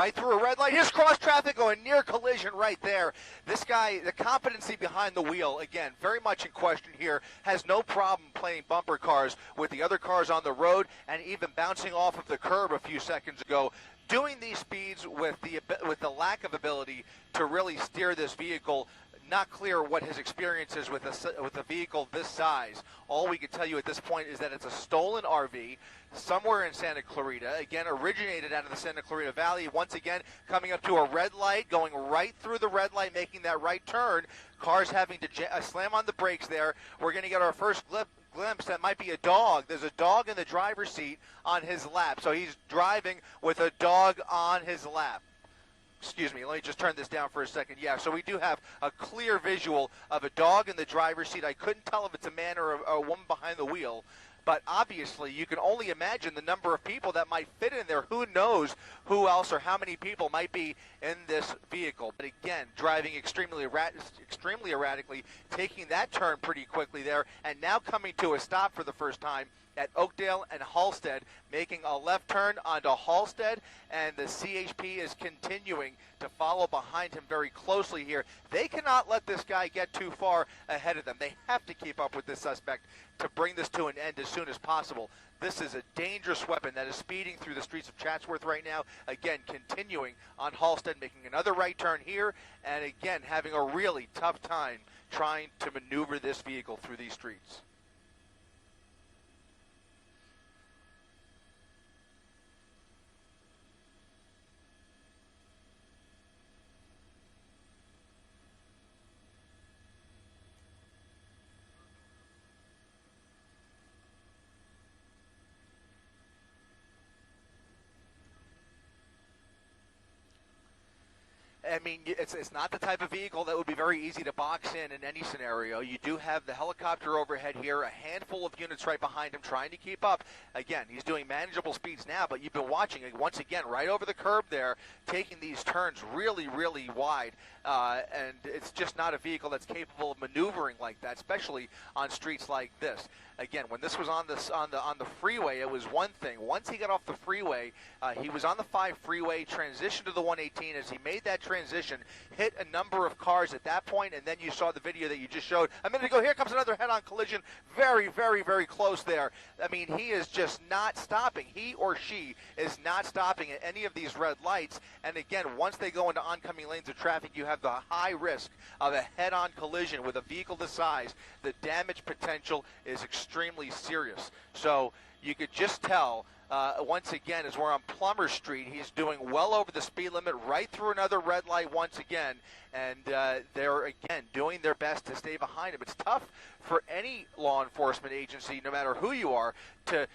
right through a red light. Here's cross traffic going near collision right there. This guy, the competency behind the wheel, again, very much in question here, has no problem playing bumper cars with the other cars on the road and even bouncing off of the curb a few seconds ago. Doing these speeds with the lack of ability to really steer this vehicle. Not clear what his experience is with a vehicle this size. All we can tell you at this point is that it's a stolen RV somewhere in Santa Clarita. Again, originated out of the Santa Clarita Valley. Once again, coming up to a red light, going right through the red light, making that right turn. Cars having to slam on the brakes there. We're going to get our first glimpse. That might be a dog. There's a dog in the driver's seat on his lap. So he's driving with a dog on his lap. Excuse me, let me just turn this down for a second. Yeah, so we do have a clear visual of a dog in the driver's seat. I couldn't tell if it's a man or a woman behind the wheel, but obviously you can only imagine the number of people that might fit in there. Who knows who else or how many people might be in this vehicle. But again, driving extremely erratically, taking that turn pretty quickly there, and now coming to a stop for the first time at Oakdale and Halstead, making a left turn onto Halstead, and the CHP is continuing to follow behind him very closely here. They cannot let this guy get too far ahead of them. They have to keep up with this suspect to bring this to an end as soon as possible. This is a dangerous weapon that is speeding through the streets of Chatsworth right now. Again, continuing on Halstead, making another right turn here, and again, having a really tough time trying to maneuver this vehicle through these streets. I mean, it's not the type of vehicle that would be very easy to box in any scenario. You do have the helicopter overhead here, a handful of units right behind him trying to keep up. Again, he's doing manageable speeds now, but you've been watching it once again right over the curb there, taking these turns really, really wide. And it's just not a vehicle that's capable of maneuvering like that, especially on streets like this. Again, when this was on the freeway, it was one thing. Once he got off the freeway, he was on the 5 freeway, transitioned to the 118. As he made that transition, hit a number of cars at that point, and then you saw the video that you just showed a minute ago. Here comes another head-on collision, very, very, very close there. I mean, he is just not stopping. He or she is not stopping at any of these red lights. And again, once they go into oncoming lanes of traffic, you have the high risk of a head-on collision with a vehicle this size. The damage potential is extremely serious. So you could just tell, once again, as we're on Plummer Street, he's doing well over the speed limit, right through another red light once again, and they're, again, doing their best to stay behind him. It's tough for any law enforcement agency, no matter who you are, to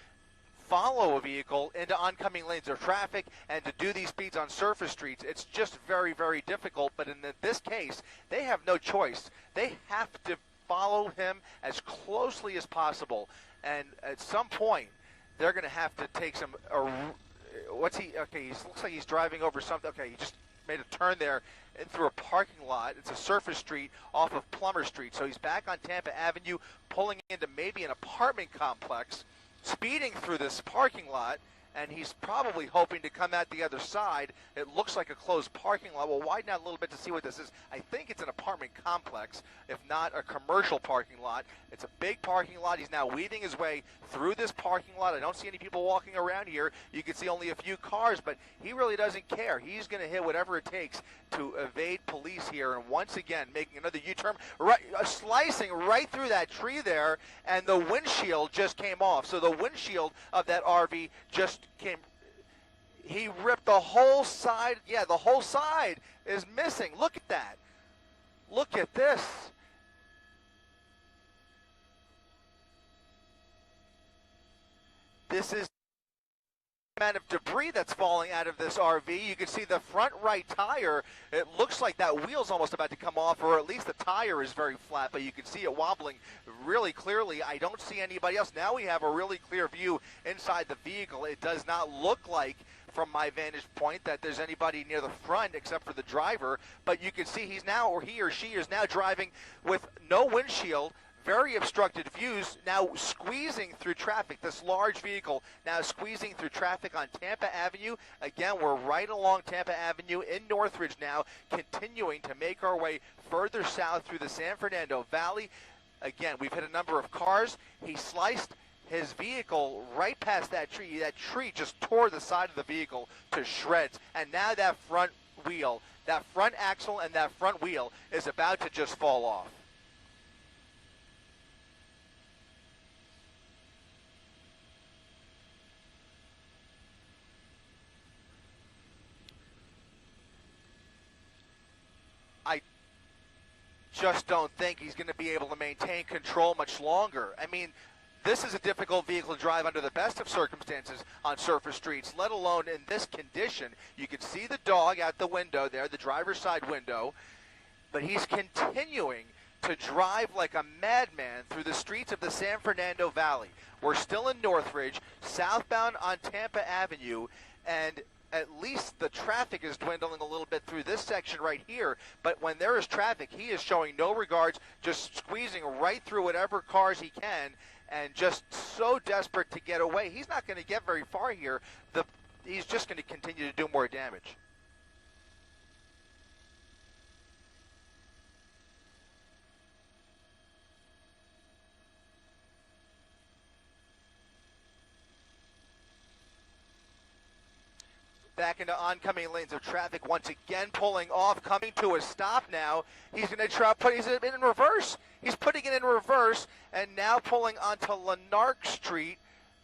follow a vehicle into oncoming lanes of traffic and to do these speeds on surface streets. It's just very, very difficult, but in this case, they have no choice. They have to follow him as closely as possible, and at some point they're going to have to take some what's he okay, he looks like he's driving over something. Okay, he just made a turn there and through a parking lot. It's a surface street off of Plummer Street, so he's back on Tampa Avenue, pulling into maybe an apartment complex, speeding through this parking lot, and he's probably hoping to come out the other side. It looks like a closed parking lot. We'll widen out a little bit to see what this is. I think it's an apartment complex, if not a commercial parking lot. It's a big parking lot. He's now weaving his way through this parking lot. I don't see any people walking around here. You can see only a few cars, but he really doesn't care. He's going to hit whatever it takes to evade police here, and once again, making another U-turn, right, slicing right through that tree there, and the windshield just came off. So the windshield of that RV just came, he ripped the whole side. Yeah, the whole side is missing. Look at that. Look at this. This is the amount of debris that's falling out of this RV. You can see the front right tire. It looks like that wheel's almost about to come off, or at least the tire is very flat, but you can see it wobbling really clearly. I don't see anybody else. Now we have a really clear view inside the vehicle. It does not look like, from my vantage point, that there's anybody near the front except for the driver, but you can see he's now, or he or she is now driving with no windshield, very obstructed views, now squeezing through traffic. This large vehicle now squeezing through traffic on Tampa Avenue. Again, we're right along Tampa Avenue in Northridge now, continuing to make our way further south through the San Fernando Valley. Again, we've hit a number of cars. He sliced his vehicle right past that tree. That tree just tore the side of the vehicle to shreds. And now that front wheel, that front axle and that front wheel is about to just fall off. I just don't think he's going to be able to maintain control much longer. I mean, this is a difficult vehicle to drive under the best of circumstances on surface streets, let alone in this condition. You can see the dog out the window there, the driver's side window, but he's continuing to drive like a madman through the streets of the San Fernando Valley. We're still in Northridge, southbound on Tampa Avenue, and at least the traffic is dwindling a little bit through this section right here, but when there is traffic, he is showing no regards, just squeezing right through whatever cars he can, and just so desperate to get away. He's not going to get very far here. He's just going to continue to do more damage. Back into oncoming lanes of traffic once again, pulling off, coming to a stop now. He's going to try to put it in reverse. He's putting it in reverse and now pulling onto Lanark Street.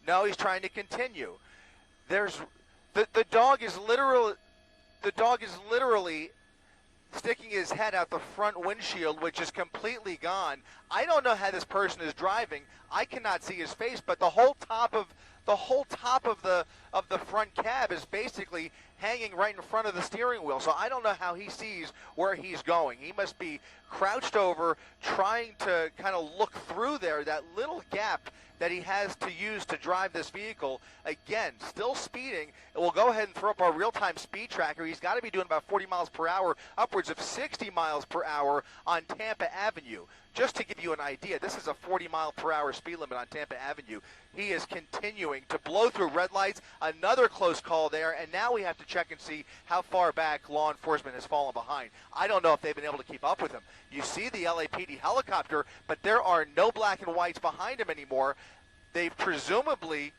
No, he's trying to continue. There's the dog is literally sticking his head out the front windshield, which is completely gone. I don't know how this person is driving. I cannot see his face, but the whole top of the front cab is basically hanging right in front of the steering wheel. So I don't know how he sees where he's going. He must be crouched over, trying to kind of look through there, that little gap that he has to use to drive this vehicle. Again, still speeding. We'll go ahead and throw up our real-time speed tracker. He's got to be doing about 40 miles per hour, upwards of 60 miles per hour on Tampa Avenue. Just to give you an idea, this is a 40 mile per hour speed limit on Tampa Avenue. He is continuing to blow through red lights. Another close call there, and now we have to check and see how far back law enforcement has fallen behind. I don't know if they've been able to keep up with him. You see the LAPD helicopter, but there are no black and whites behind him anymore. They've presumably,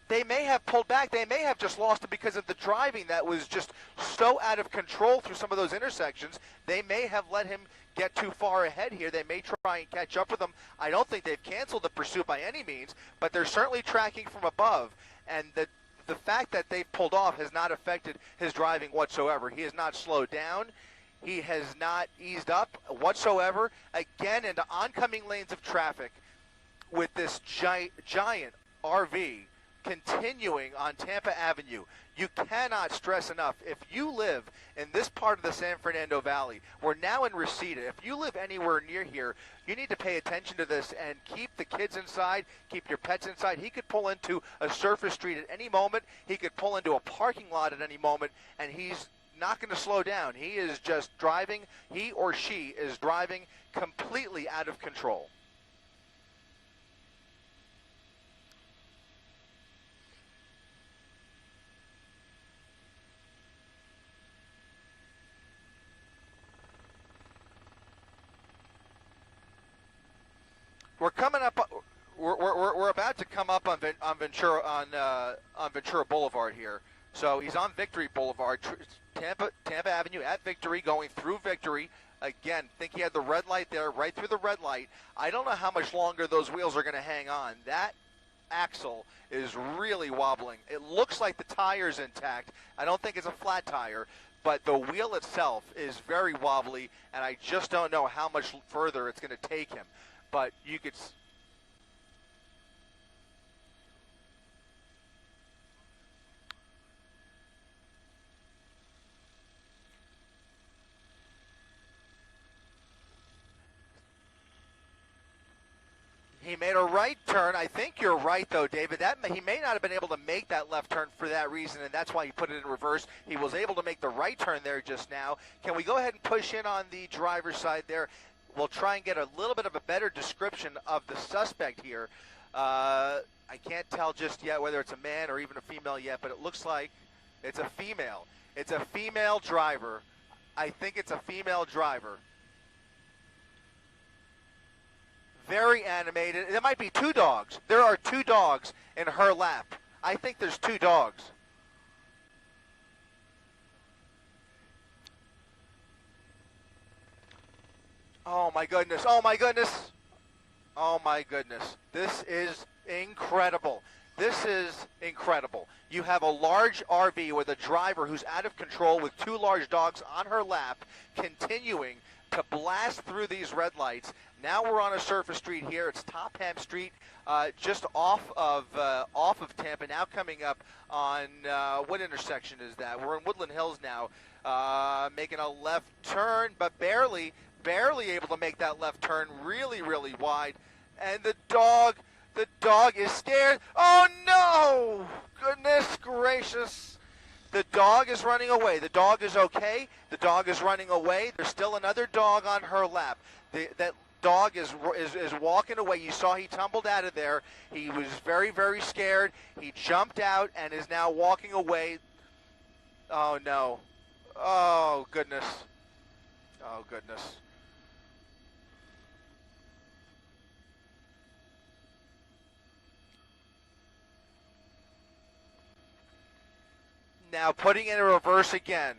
they may have pulled back. They may have just lost it because of the driving that was just so out of control through some of those intersections. They may have let him get too far ahead here. They may try and catch up with him. I don't think they've canceled the pursuit by any means, but they're certainly tracking from above. And the fact that they've pulled off has not affected his driving whatsoever. He has not slowed down. He has not eased up whatsoever. Again, into oncoming lanes of traffic with this giant RV continuing on Tampa Avenue. You cannot stress enough, if you live in this part of the San Fernando Valley, we're now in Reseda. If you live anywhere near here, you need to pay attention to this and keep the kids inside, keep your pets inside. He could pull into a surface street at any moment. He could pull into a parking lot at any moment, and he's not going to slow down. He is just driving. He or she is driving completely out of control. We're coming up. We're about to come up on Ventura Boulevard here. So he's on Victory Boulevard, Tampa Avenue at Victory, going through Victory. Again, think he had the red light there, right through the red light. I don't know how much longer those wheels are going to hang on. That axle is really wobbling. It looks like the tire's intact. I don't think it's a flat tire, but the wheel itself is very wobbly, and I just don't know how much further it's going to take him. But you could. He made a right turn. I think you're right, though, David. He may not have been able to make that left turn for that reason, and that's why he put it in reverse. He was able to make the right turn there just now. Can we go ahead and push in on the driver's side there? we'll try and get a little bit of a better description of the suspect here. I can't tell just yet whether it's a man or even a female yet, but it looks like it's a female. It's a female driver. I think it's a female driver. Very animated. There might be two dogs. There are two dogs in her lap. I think there's two dogs. Oh my goodness. Oh my goodness. Oh my goodness. This is incredible. This is incredible. You have a large RV with a driver who's out of control with two large dogs on her lap, continuing to blast through these red lights. Now we're on a surface street here. It's Topham Street, just off of Tampa. Now coming up on what intersection is that? We're in Woodland Hills now, making a left turn, but barely able to make that left turn. Really, really wide, and the dog is scared. Oh no! Goodness gracious! The dog is running away. The dog is okay. The dog is running away. There's still another dog on her lap. That dog is walking away. You saw he tumbled out of there. He was very, very scared. He jumped out and is now walking away. Oh, no. Oh, goodness. Oh, goodness. Now putting in a reverse again.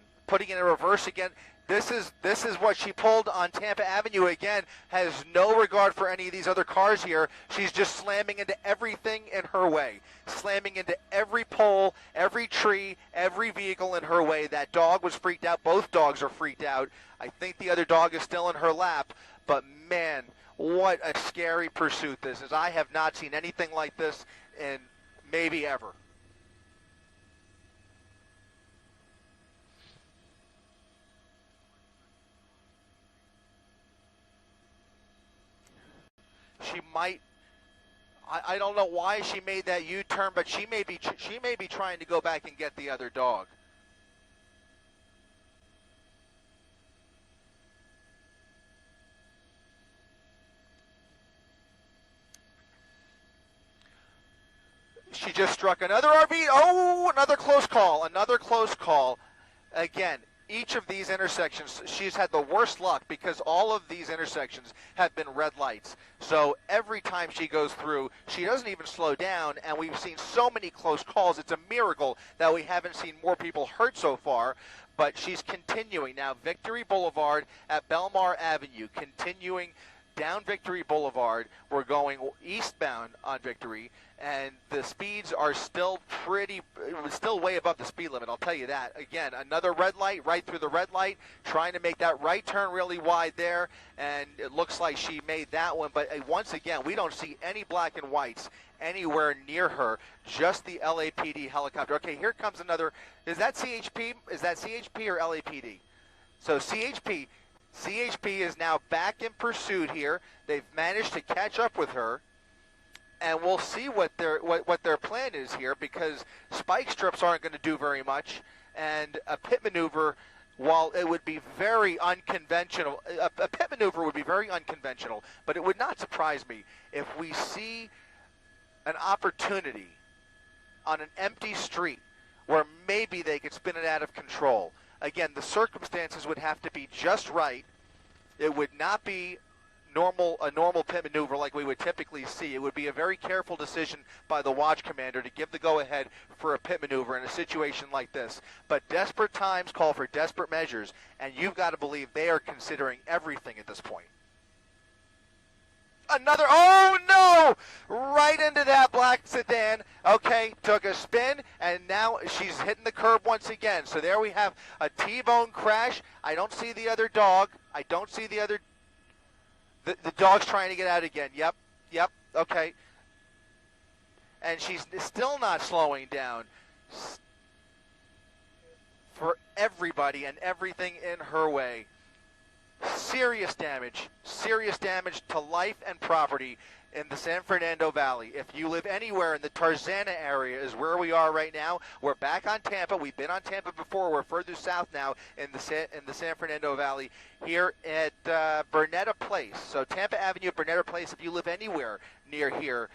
This is what she pulled on Tampa Avenue again. Has no regard for any of these other cars here. She's just slamming into everything in her way. Slamming into every pole, every tree, every vehicle in her way. That dog was freaked out. Both dogs are freaked out. I think the other dog is still in her lap. But man, what a scary pursuit this is. I have not seen anything like this in maybe ever. She might. I don't know why she made that U-turn, but she may be trying to go back and get the other dog. She just struck another RV. Oh, another close call. Another close call. Again, each of these intersections, she's had the worst luck because all of these intersections have been red lights. So every time she goes through, she doesn't even slow down, and we've seen so many close calls. It's a miracle that we haven't seen more people hurt so far, but she's continuing. Now, Victory Boulevard at Belmar Avenue, continuing down Victory Boulevard. We're going eastbound on Victory, and the speeds are still way above the speed limit, I'll tell you that. Again, another red light, right through the red light, trying to make that right turn really wide there, and it looks like she made that one. But once again, we don't see any black and whites anywhere near her, just the LAPD helicopter. Okay, here comes another. Is that CHP? Is that CHP or LAPD? So CHP is now back in pursuit here. They've managed to catch up with her. And we'll see what their plan is here, because spike strips aren't going to do very much, and a pit maneuver, while it would be very unconventional, a pit maneuver would be very unconventional, but it would not surprise me if we see an opportunity on an empty street where maybe they could spin it out of control. Again, the circumstances would have to be just right. It would not be a normal pit maneuver like we would typically see. It would be a very careful decision by the watch commander to give the go-ahead for a pit maneuver in a situation like this. But desperate times call for desperate measures, and you've got to believe they are considering everything at this point. Another, oh no! Right into that black sedan. Okay, took a spin, and now she's hitting the curb once again. So there we have a T-bone crash. I don't see the other dog. I don't see the other. The dog's trying to get out again. Yep, okay. And she's still not slowing down. For everybody and everything in her way. Serious damage to life and property. in the San Fernando Valley. If you live anywhere in the Tarzana area is where we are right now. We're back on Tampa. We've been on Tampa before. We're further south now in the San Fernando Valley here at Winnetka Place. So Tampa Avenue, Winnetka Place, if you live anywhere near here.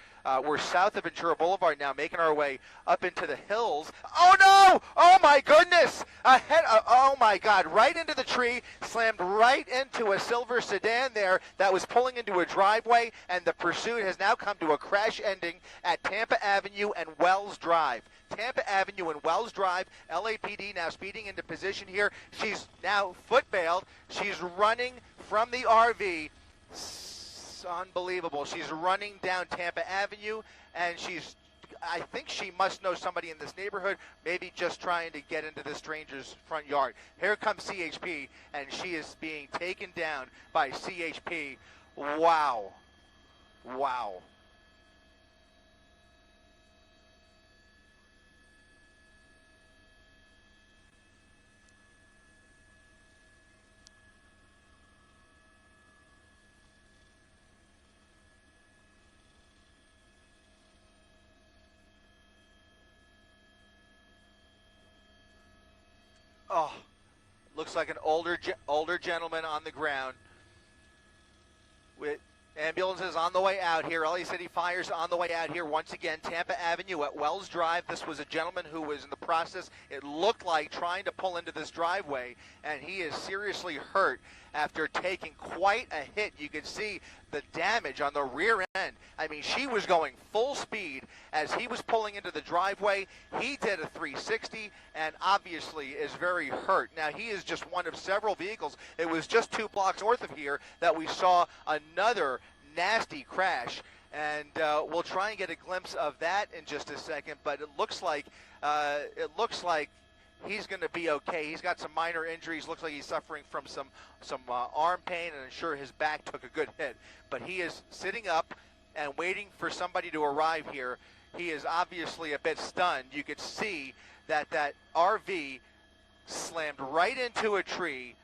We're south of Ventura Boulevard now, making our way up into the hills. Oh, no! Oh, my goodness! Oh, my God. Right into the tree, slammed right into a silver sedan there that was pulling into a driveway, and the pursuit has now come to a crash ending at Tampa Avenue and Wells Drive. Tampa Avenue and Wells Drive, LAPD now speeding into position here. She's now foot-bailed. She's running from the RV. Unbelievable. She's running down Tampa Avenue, and I think she must know somebody in this neighborhood, maybe just trying to get into the stranger's front yard. Here comes CHP, and she is being taken down by CHP. Wow. Wow. Oh, looks like an older gentleman on the ground. With ambulances on the way out here. LA City Fire's on the way out here once again. Tampa Avenue at Wells Drive. This was a gentleman who was in the process, it looked like, trying to pull into this driveway, and he is seriously hurt after taking quite a hit. You could see the damage on the rear end. I mean, she was going full speed as he was pulling into the driveway. He did a 360 and obviously is very hurt. Now, he is just one of several vehicles. It was just 2 blocks north of here that we saw another nasty crash. And we'll try and get a glimpse of that in just a second. But it looks like he's going to be okay. He's got some minor injuries. Looks like he's suffering from some arm pain, and I'm sure his back took a good hit. But he is sitting up and waiting for somebody to arrive here. He is obviously a bit stunned. You could see that RV slammed right into a tree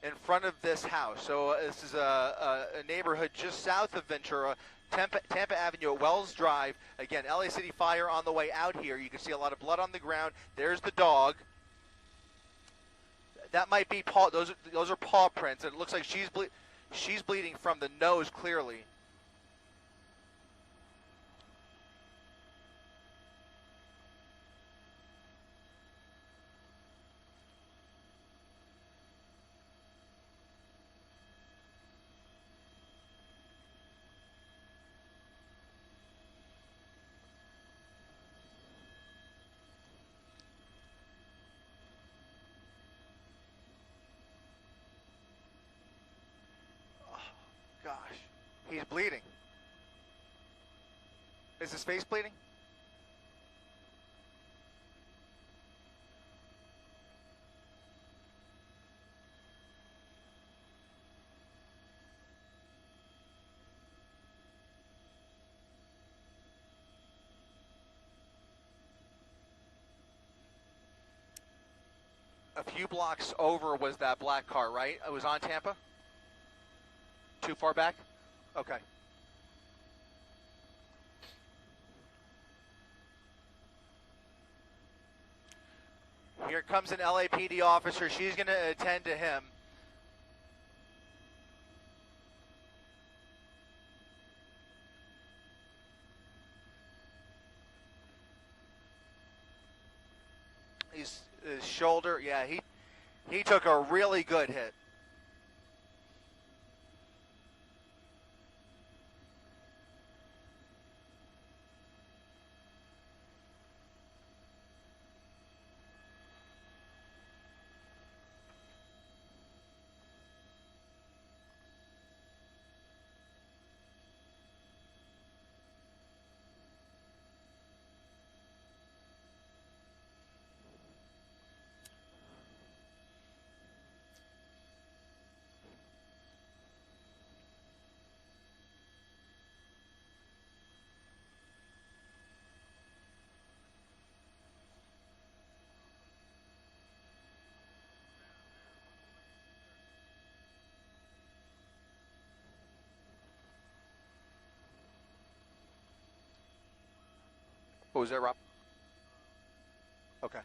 in front of this house. So this is a neighborhood just south of Ventura, Tampa Avenue at Wells Drive. Again, LA City Fire on the way out here. You can see a lot of blood on the ground. There's the dog. That might be paw. Those are paw prints. And it looks like she's bleeding from the nose clearly. Gosh, he's bleeding. Is his face bleeding? A few blocks over was that black car, right? It was on Tampa? Too far back? Okay. Here comes an LAPD officer. She's going to attend to him. His shoulder, yeah, he took a really good hit. What was that, Rob? Okay.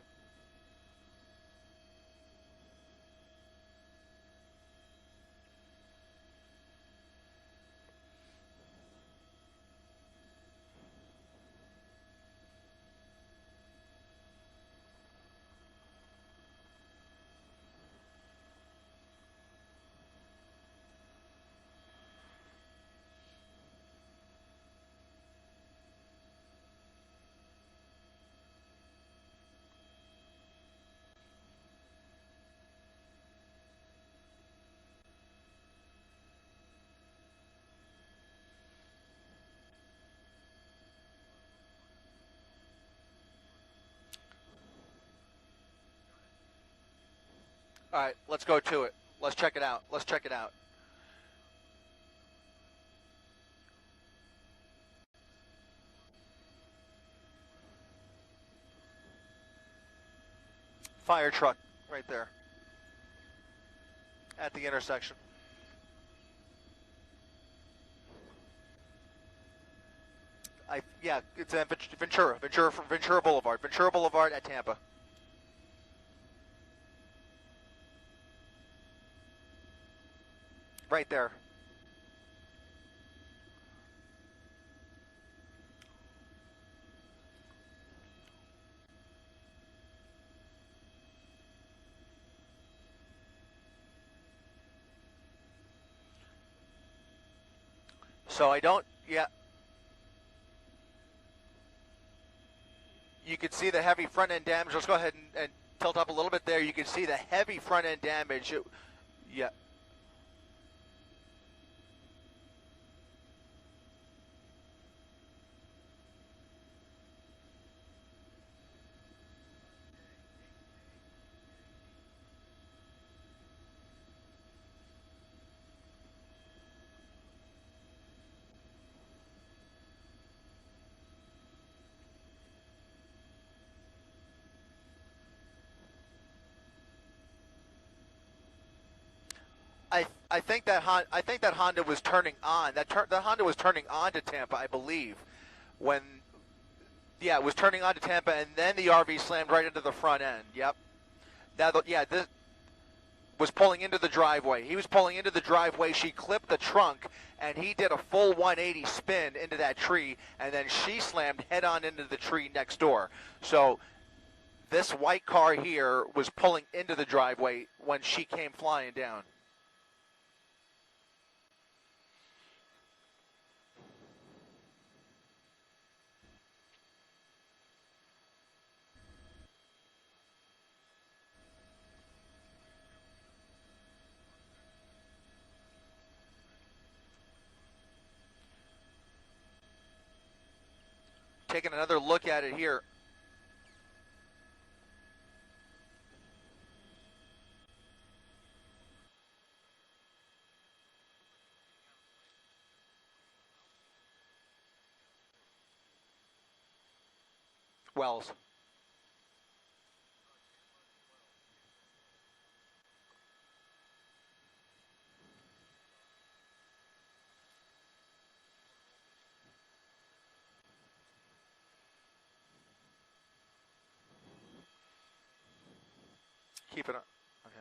All right, let's go to it. Let's check it out. Let's check it out. Fire truck right there at the intersection. Yeah, it's Ventura Boulevard at Tampa. Right there. So I don't, yeah. You can see the heavy front end damage. Let's go ahead and tilt up a little bit there. You can see the heavy front end damage. Yeah. I think that Honda was turning on. That Honda was turning on to Tampa, I believe, when it was turning on to Tampa, and then the RV slammed right into the front end. Yep. This was pulling into the driveway. He was pulling into the driveway. She clipped the trunk, and he did a full 180 spin into that tree, and then she slammed head on into the tree next door. So this white car here was pulling into the driveway when she came flying down. Taking another look at it here. Wells. Keep it up. Okay.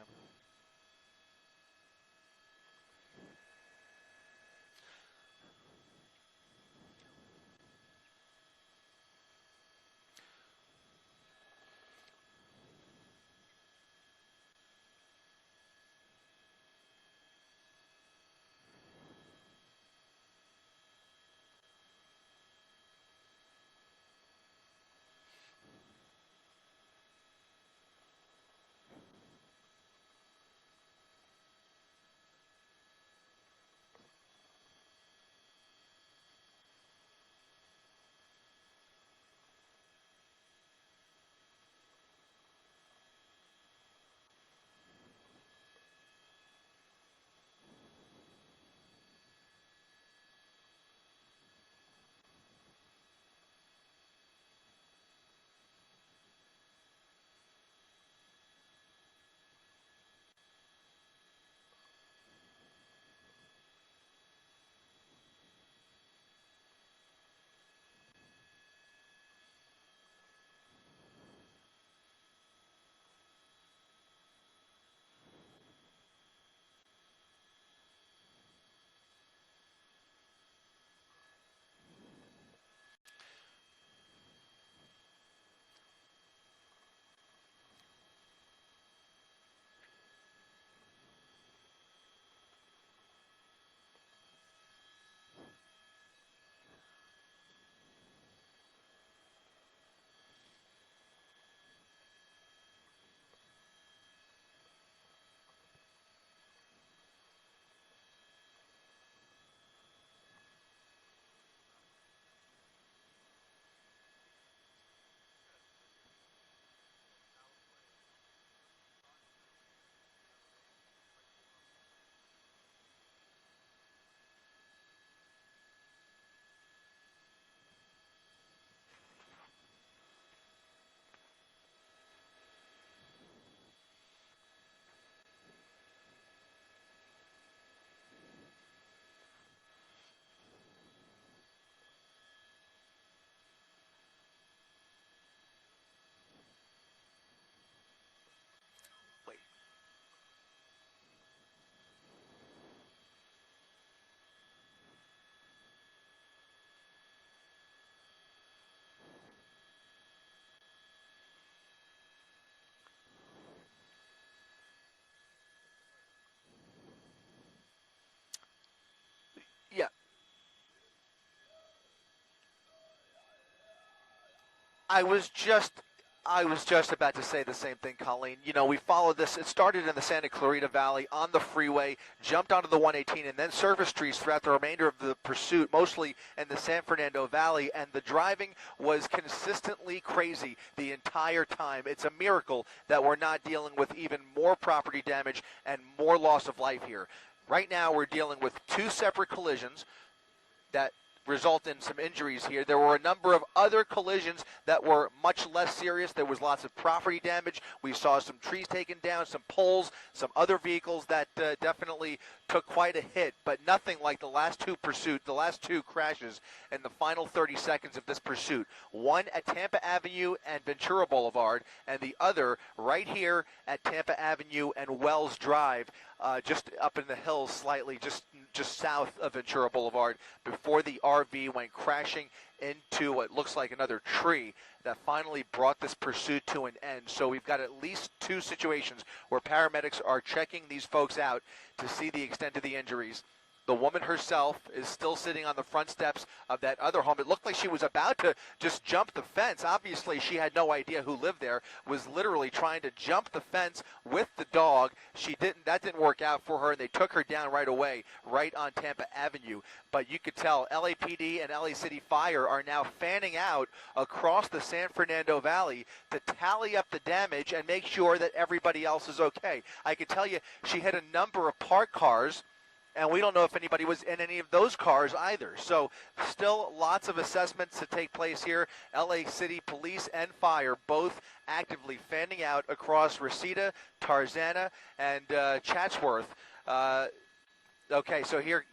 I was just I was just about to say the same thing, Colleen. You know, we followed this. It started in the Santa Clarita Valley on the freeway, jumped onto the 118, and then service trees throughout the remainder of the pursuit, mostly in the San Fernando Valley. And the driving was consistently crazy the entire time. It's a miracle that we're not dealing with even more property damage and more loss of life here. Right now, we're dealing with two separate collisions that result in some injuries here. There were a number of other collisions that were much less serious. There was lots of property damage. We saw some trees taken down, some poles, some other vehicles that definitely took quite a hit, but nothing like the last two crashes in the final 30 seconds of this pursuit. One at Tampa Avenue and Ventura Boulevard, and the other right here at Tampa Avenue and Wells Drive, just up in the hills slightly, just south of Ventura Boulevard, before the RV went crashing into what looks like another tree that finally brought this pursuit to an end. So we've got at least two situations where paramedics are checking these folks out to see the extent of the injuries. The woman herself is still sitting on the front steps of that other home. It looked like she was about to just jump the fence. Obviously, she had no idea who lived there, was literally trying to jump the fence with the dog. That didn't work out for her, and they took her down right away, right on Tampa Avenue. But you could tell LAPD and LA City Fire are now fanning out across the San Fernando Valley to tally up the damage and make sure that everybody else is okay. I could tell you she hit a number of parked cars, and we don't know if anybody was in any of those cars either. So still lots of assessments to take place here. LA City Police and Fire both actively fanning out across Reseda, Tarzana, and Chatsworth. Okay, so here,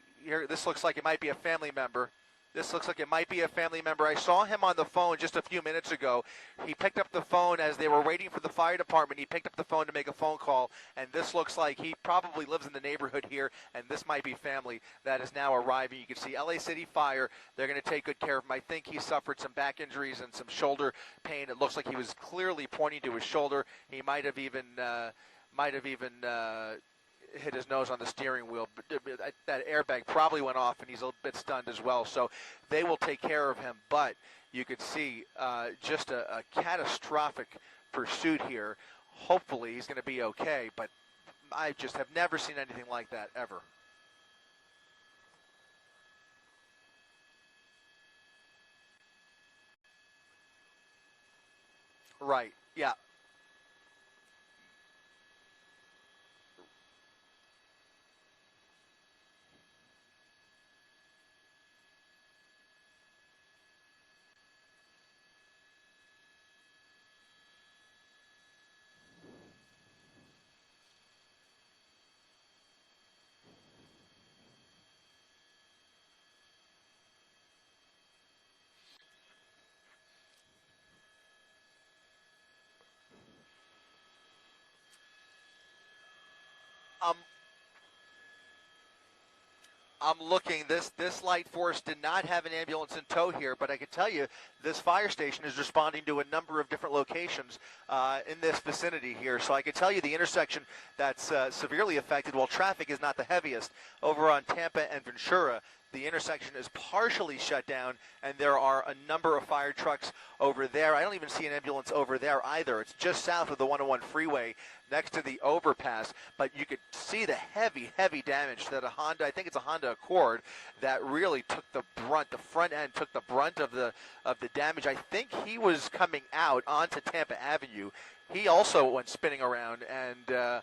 this looks like it might be a family member. I saw him on the phone just a few minutes ago. He picked up the phone as they were waiting for the fire department. He picked up the phone to make a phone call, and this looks like he probably lives in the neighborhood here, and this might be family that is now arriving. You can see LA City Fire. They're going to take good care of him. I think he suffered some back injuries and some shoulder pain. It looks like he was clearly pointing to his shoulder. He might have even hit his nose on the steering wheel, but that airbag probably went off, and he's a bit stunned as well. So they will take care of him. But you could see just a catastrophic pursuit here. Hopefully he's going to be okay, but I just have never seen anything like that ever. Right, yeah. Um, I'm looking. This light force did not have an ambulance in tow here, but I can tell you this fire station is responding to a number of different locations in this vicinity here. So I can tell you the intersection that's severely affected, while traffic is not the heaviest, over on Tampa and Ventura, the intersection is partially shut down, and there are a number of fire trucks over there. I don't even see an ambulance over there either. It's just south of the 101 freeway next to the overpass, but you could see the heavy damage that a Honda, I think it's a Honda Accord, that really took the brunt. The front end took the brunt of the damage. I think he was coming out onto Tampa Avenue. He also went spinning around, and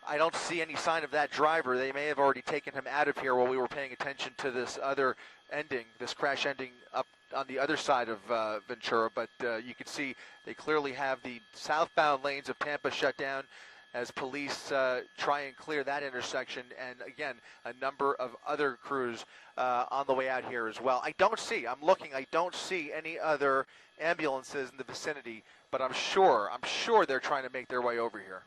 I don't see any sign of that driver. They may have already taken him out of here while we were paying attention to this other ending, this crash ending up on the other side of Ventura. But you can see they clearly have the southbound lanes of Tampa shut down as police try and clear that intersection. And again, a number of other crews on the way out here as well. I don't see any other ambulances in the vicinity, but I'm sure they're trying to make their way over here.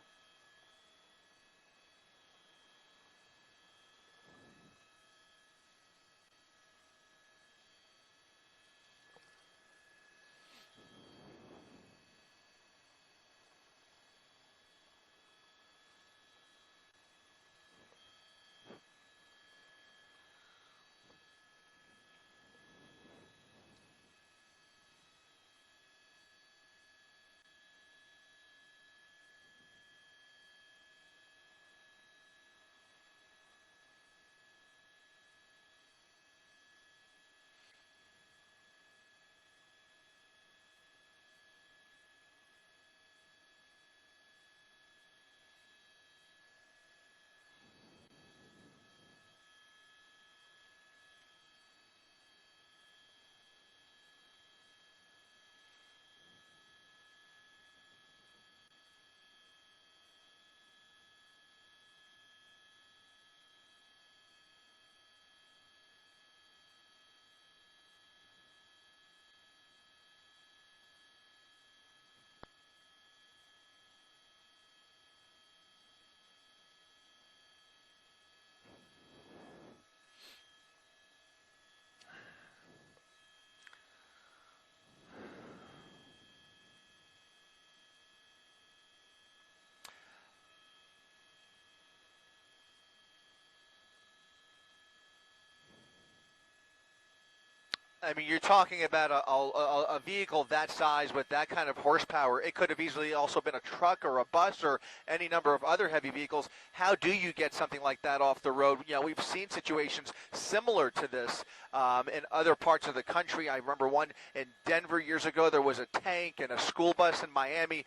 I mean, you're talking about a vehicle that size with that kind of horsepower. It could have easily also been a truck or a bus or any number of other heavy vehicles. How do you get something like that off the road? You know, we've seen situations similar to this in other parts of the country. I remember one in Denver years ago. There was a tank and a school bus in Miami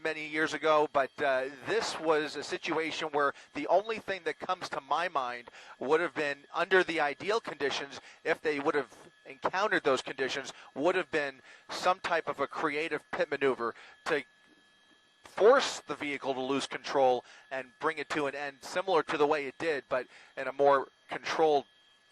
many years ago. But this was a situation where the only thing that comes to my mind would have been, under the ideal conditions, if they would have encountered those conditions, would have been some type of a creative pit maneuver to force the vehicle to lose control and bring it to an end, similar to the way it did, but in a more controlled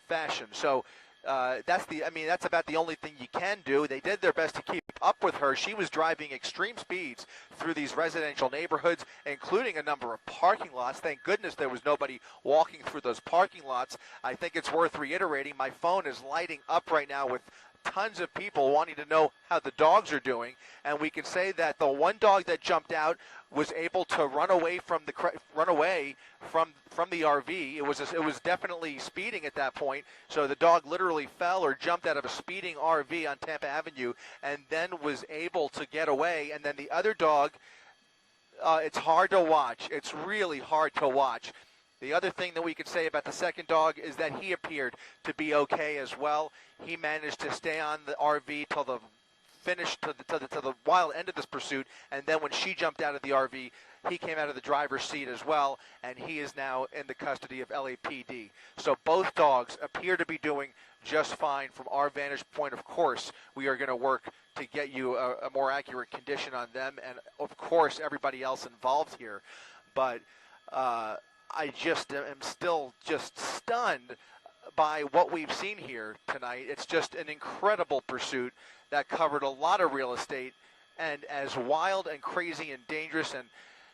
fashion. So that's about the only thing you can do. They did their best to keep up with her. She was driving extreme speeds through these residential neighborhoods, including a number of parking lots. Thank goodness there was nobody walking through those parking lots. I think it's worth reiterating. My phone is lighting up right now with tons of people wanting to know how the dogs are doing, and we can say that the one dog that jumped out was able to run away from the RV. It was definitely speeding at that point, so the dog literally fell or jumped out of a speeding RV on Tampa Avenue and then was able to get away. And then the other dog, it's hard to watch. It's really hard to watch. The other thing that we could say about the second dog is that he appeared to be okay as well. He managed to stay on the RV till the finish, to the wild end of this pursuit, and then when she jumped out of the RV, he came out of the driver's seat as well, and he is now in the custody of LAPD. So both dogs appear to be doing just fine from our vantage point. Of course, we are going to work to get you a more accurate condition on them, and of course everybody else involved here. But I just am still just stunned by what we've seen here tonight. It's just an incredible pursuit that covered a lot of real estate, and as wild and crazy and dangerous and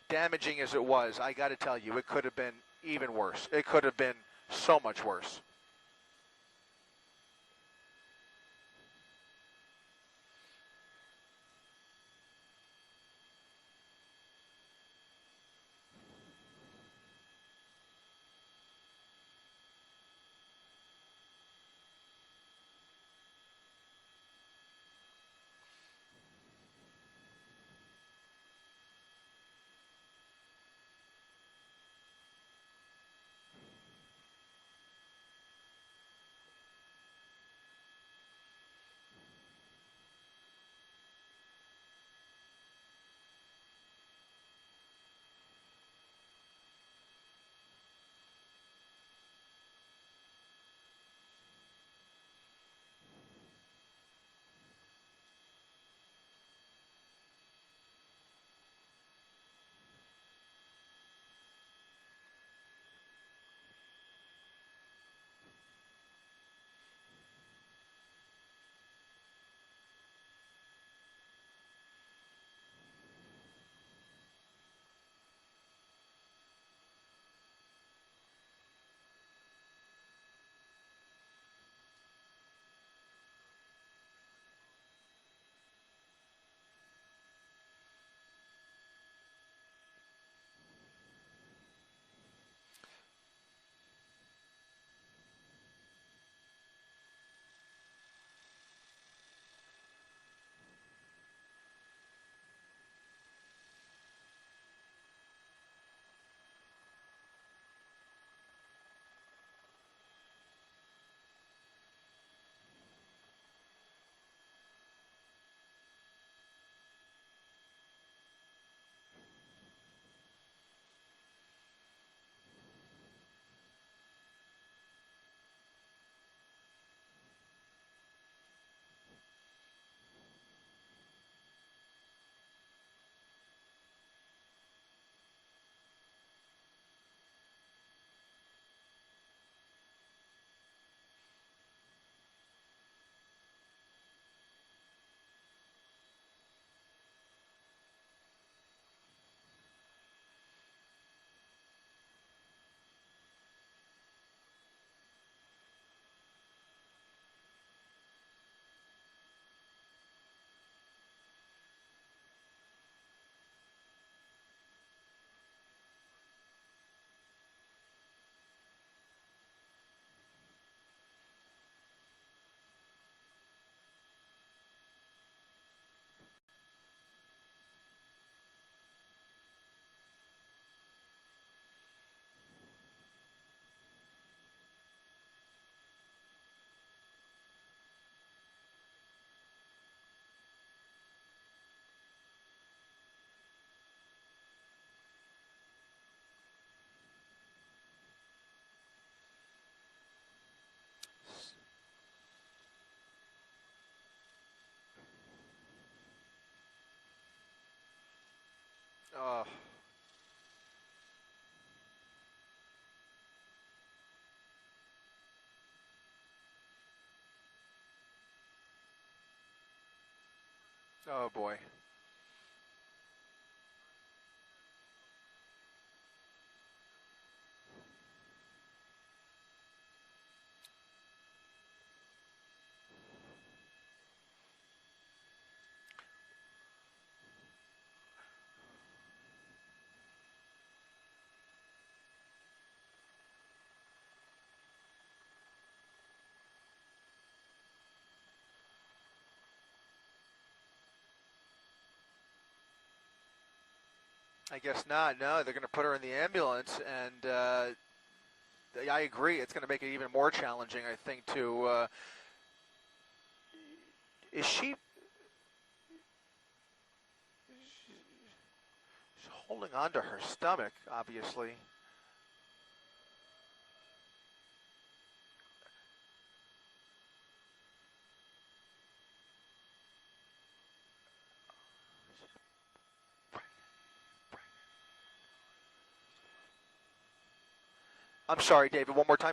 damaging as it was, I got to tell you, it could have been even worse. It could have been so much worse. Oh. Oh, boy. I guess not. No, they're going to put her in the ambulance, and I agree. It's going to make it even more challenging, I think, to... is she... She's holding on to her stomach, obviously. I'm sorry, David, one more time.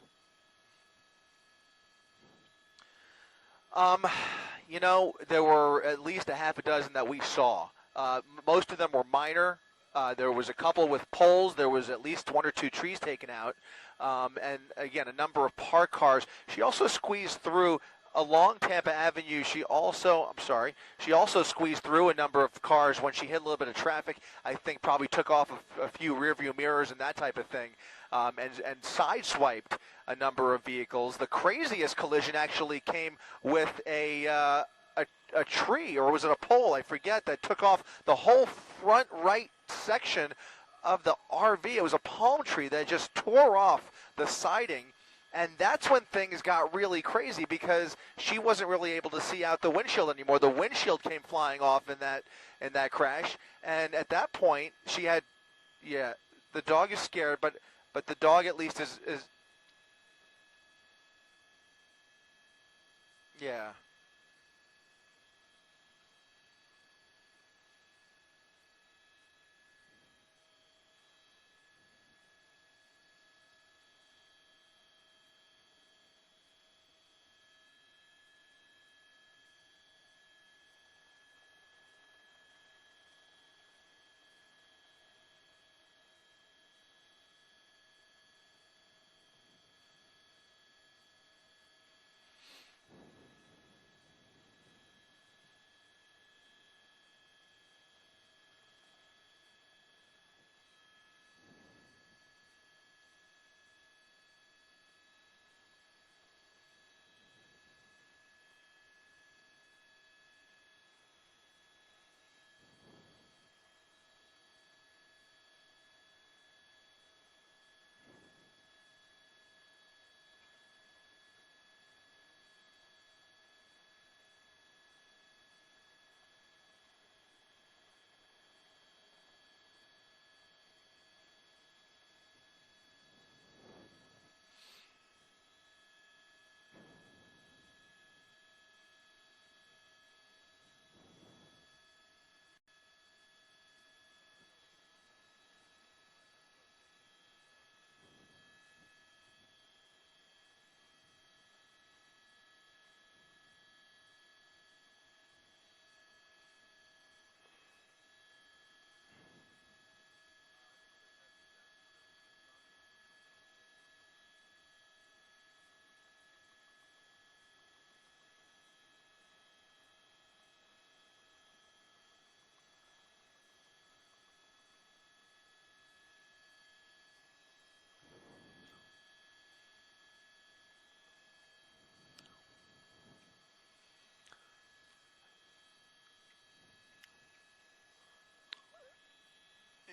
You know, there were at least a half a dozen that we saw. Most of them were minor. There was a couple with poles. There was at least one or two trees taken out. And, again, a number of parked cars. She also squeezed through along Tampa Avenue. She also squeezed through a number of cars when she hit a little bit of traffic. I think probably took off a few rear view mirrors and that type of thing. And sideswiped a number of vehicles. The craziest collision actually came with a tree, or was it a pole? I forget, that took off the whole front right section of the RV. It was a palm tree that just tore off the siding. And that's when things got really crazy, because she wasn't really able to see out the windshield anymore. The windshield came flying off in that crash. And at that point, she had, the dog is scared, but the dog at least is yeah.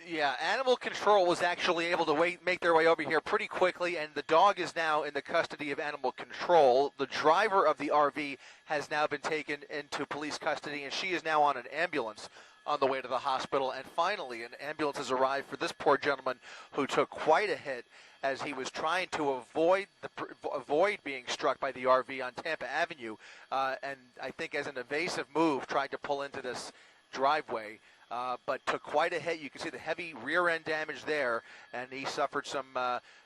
Yeah, animal control was actually able to make their way over here pretty quickly, and the dog is now in the custody of animal control. The driver of the RV has now been taken into police custody, and she is now on an ambulance on the way to the hospital. And finally, an ambulance has arrived for this poor gentleman who took quite a hit as he was trying to avoid being struck by the RV on Tampa Avenue, and I think as an evasive move tried to pull into this driveway. but took quite a hit. You can see the heavy rear end damage there, and he suffered some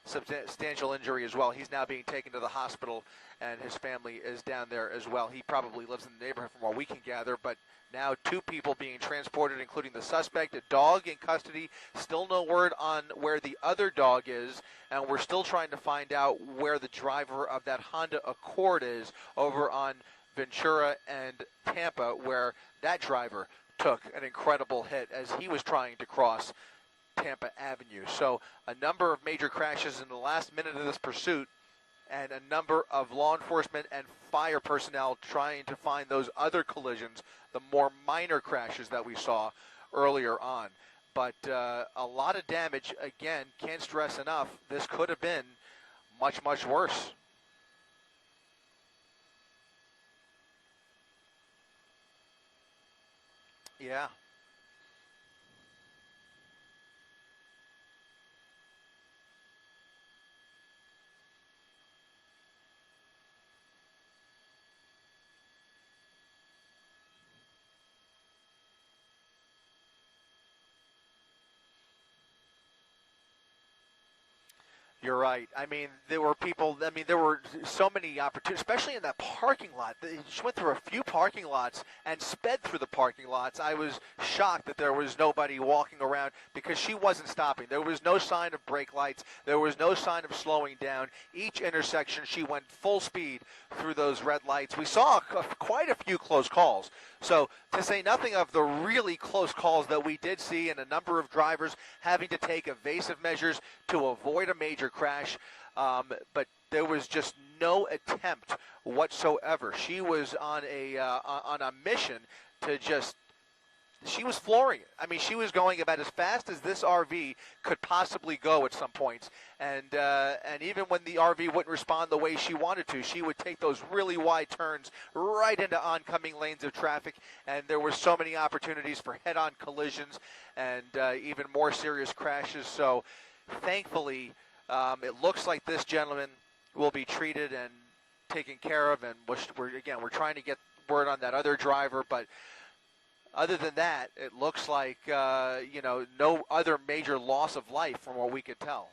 substantial injury as well. He's now being taken to the hospital, and his family is down there as well. He probably lives in the neighborhood from what we can gather, but now 2 people being transported, including the suspect, a dog in custody. Still no word on where the other dog is, and we're still trying to find out where the driver of that Honda Accord is over on Ventura and Tampa, where that driver took an incredible hit as he was trying to cross Tampa Avenue. So a number of major crashes in the last minute of this pursuit, and a number of law enforcement and fire personnel trying to find those other collisions, the more minor crashes that we saw earlier on. But a lot of damage. Again, can't stress enough, this could have been much, much worse. Yeah. You're right. I mean, there were people, I mean, there were so many opportunities, especially in that parking lot. She went through a few parking lots and sped through the parking lots. I was shocked that there was nobody walking around because she wasn't stopping. There was no sign of brake lights. There was no sign of slowing down. Each intersection, she went full speed through those red lights. We saw quite a few close calls. So to say nothing of the really close calls that we did see, and a number of drivers having to take evasive measures to avoid a major crash, but there was just no attempt whatsoever. She was on a mission to just, she was flooring it. I mean, she was going about as fast as this RV could possibly go at some points. And even when the RV wouldn't respond the way she wanted to, she would take those really wide turns right into oncoming lanes of traffic. And there were so many opportunities for head-on collisions and even more serious crashes. So thankfully, it looks like this gentleman will be treated and taken care of. And we're trying to get word on that other driver, but other than that, it looks like, no other major loss of life from what we could tell.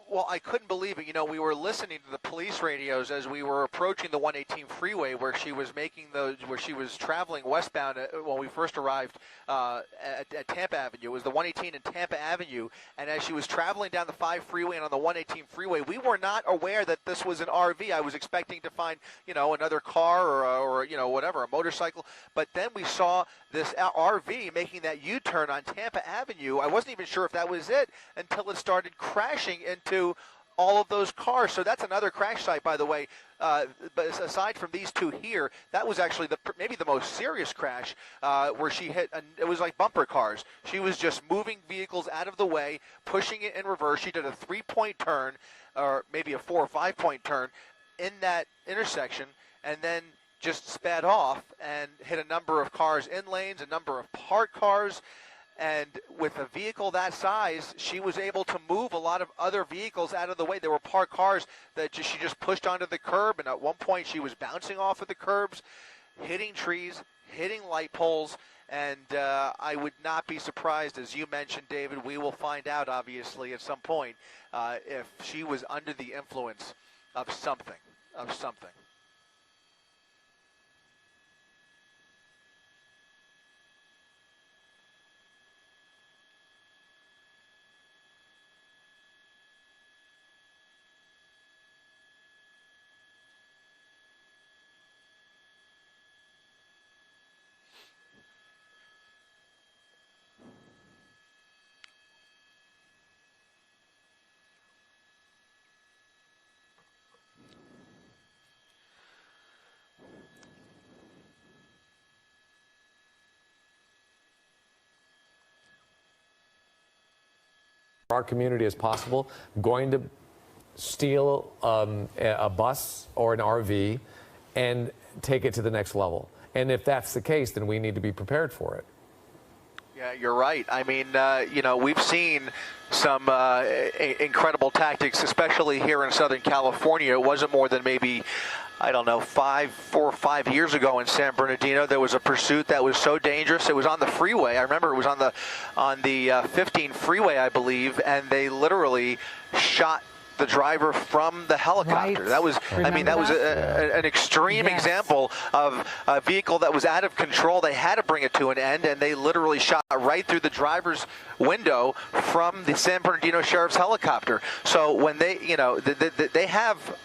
Well, I couldn't believe it. We were listening to the police radios as we were approaching the 118 freeway, where she was traveling westbound when we first arrived at Tampa Avenue. It was the 118 and Tampa Avenue, and as she was traveling down the 5 freeway and on the 118 freeway, we were not aware that this was an RV. I was expecting to find, another car or whatever, a motorcycle, but then we saw this RV making that U-turn on Tampa Avenue. I wasn't even sure if that was it until it started crashing into all of those cars. So that's another crash site, by the way. But aside from these two here, that was actually maybe the most serious crash where she hit. It was like bumper cars. She was just moving vehicles out of the way, pushing it in reverse. She did a 3-point turn, or maybe a 4 or 5-point turn in that intersection, and then just sped off and hit a number of cars in lanes, a number of parked cars. And with a vehicle that size, she was able to move a lot of other vehicles out of the way. There were parked cars that she just pushed onto the curb, and at one point she was bouncing off of the curbs, hitting trees, hitting light poles, and I would not be surprised, as you mentioned, David, we will find out, obviously, at some point, if she was under the influence of something. Our community as possible, going to steal a bus or an RV and take it to the next level. And if that's the case, then we need to be prepared for it. Yeah, you're right. I mean, we've seen some incredible tactics, especially here in Southern California. It wasn't more than maybe, 4 or 5 years ago in San Bernardino, there was a pursuit that was so dangerous. It was on the freeway. I remember it was on the 15 freeway, I believe, and they literally shot the driver from the helicopter. Right. That was, that was an extreme example of a vehicle that was out of control. They had to bring it to an end, and they literally shot right through the driver's window from the San Bernardino Sheriff's helicopter. So when they, they have,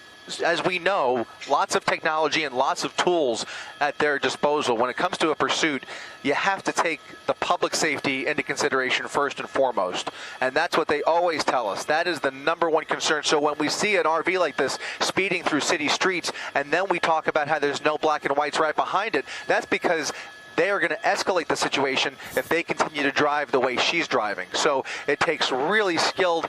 as we know, lots of technology and lots of tools at their disposal. When it comes to a pursuit, you have to take the public safety into consideration first and foremost. And that's what they always tell us. That is the number one concern. So when we see an RV like this speeding through city streets, and then we talk about how there's no black and whites right behind it, that's because they are going to escalate the situation if they continue to drive the way she's driving. So it takes really skilled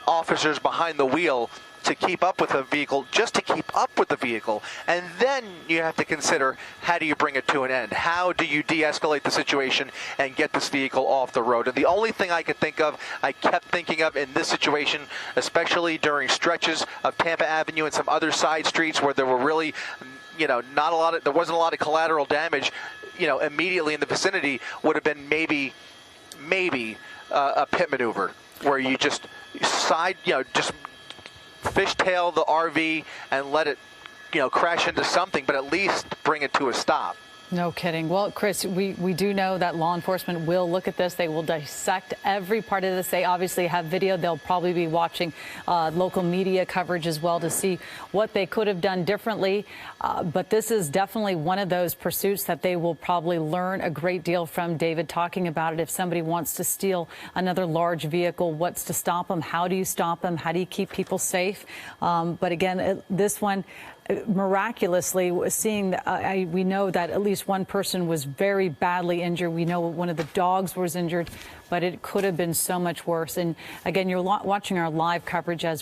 officers behind the wheel to keep up with a vehicle, just to keep up with the vehicle. And then you have to consider, how do you bring it to an end? How do you de-escalate the situation and get this vehicle off the road? And the only thing I kept thinking of in this situation, especially during stretches of Tampa Avenue and some other side streets where there were really, there wasn't a lot of collateral damage, immediately in the vicinity, would have been maybe a pit maneuver where you just just fishtail the RV and let it, crash into something, but at least bring it to a stop. No kidding. Well, Chris, we do know that law enforcement will look at this. They will dissect every part of this. They obviously have video. They'll probably be watching local media coverage as well to see what they could have done differently. But this is definitely one of those pursuits that they will probably learn a great deal from. David talking about it. If somebody wants to steal another large vehicle, what's to stop them? How do you stop them? How do you keep people safe? But again, this one, miraculously, seeing, we know that at least one person was very badly injured. We know one of the dogs was injured, but it could have been so much worse. And again, you're watching our live coverage as